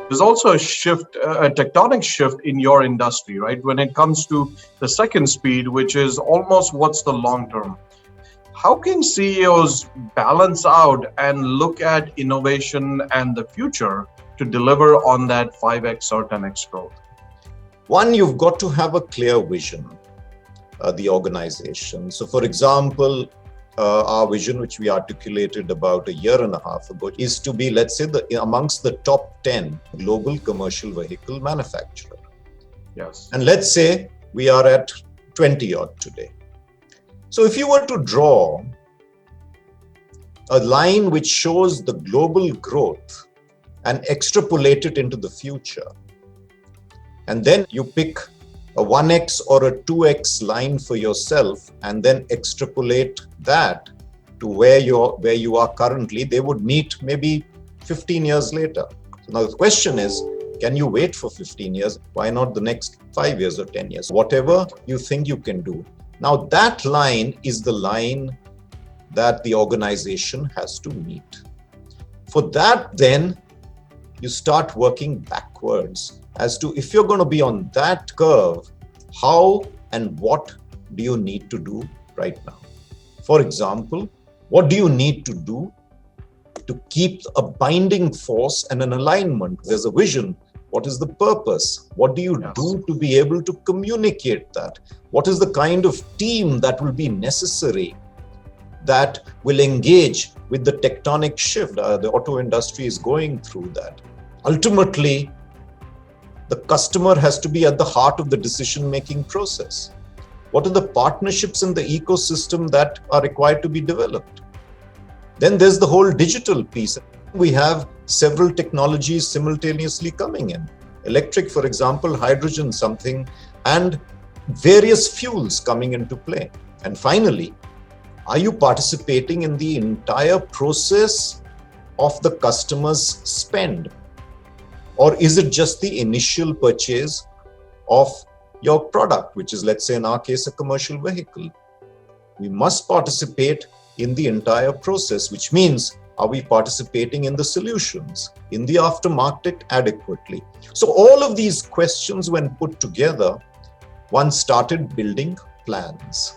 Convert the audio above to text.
There's also a shift, a tectonic shift in your industry, right? When it comes to the second speed, which is almost what's the long term. How can CEOs balance out and look at innovation and the future to deliver on that 5x or 10x growth? One, you've got to have a clear vision, the organization. So, for example, our vision, which we articulated about a year and a half ago, is to be, let's say, amongst the top 10 global commercial vehicle manufacturer. Yes. And let's say we are at 20 odd today. So if you were to draw a line which shows the global growth and extrapolate it into the future, and then you pick a 1x or a 2x line for yourself and then extrapolate that to where you are currently, they would meet maybe 15 years later. So now the question is, can you wait for 15 years? Why not the next 5 years or 10 years? Whatever you think you can do. Now that line is the line that the organization has to meet. For that, then you start working backwards as to, if you're going to be on that curve, how and what do you need to do right now? For example, what do you need to do to keep a binding force and an alignment? There's a vision. What is the purpose? What do you do to be able to communicate that? What is the kind of team that will be necessary that will engage with the tectonic shift? The auto industry is going through that. Ultimately, the customer has to be at the heart of the decision-making process. What are the partnerships in the ecosystem that are required to be developed? Then there's the whole digital piece. We have several technologies simultaneously coming in. Electric, for example, hydrogen, something, and various fuels coming into play. And finally, are you participating in the entire process of the customer's spend? Or is it just the initial purchase of your product, which is, let's say, in our case, a commercial vehicle? We must participate in the entire process, which means, are we participating in the solutions, in the aftermarket adequately? So all of these questions, when put together, one started building plans.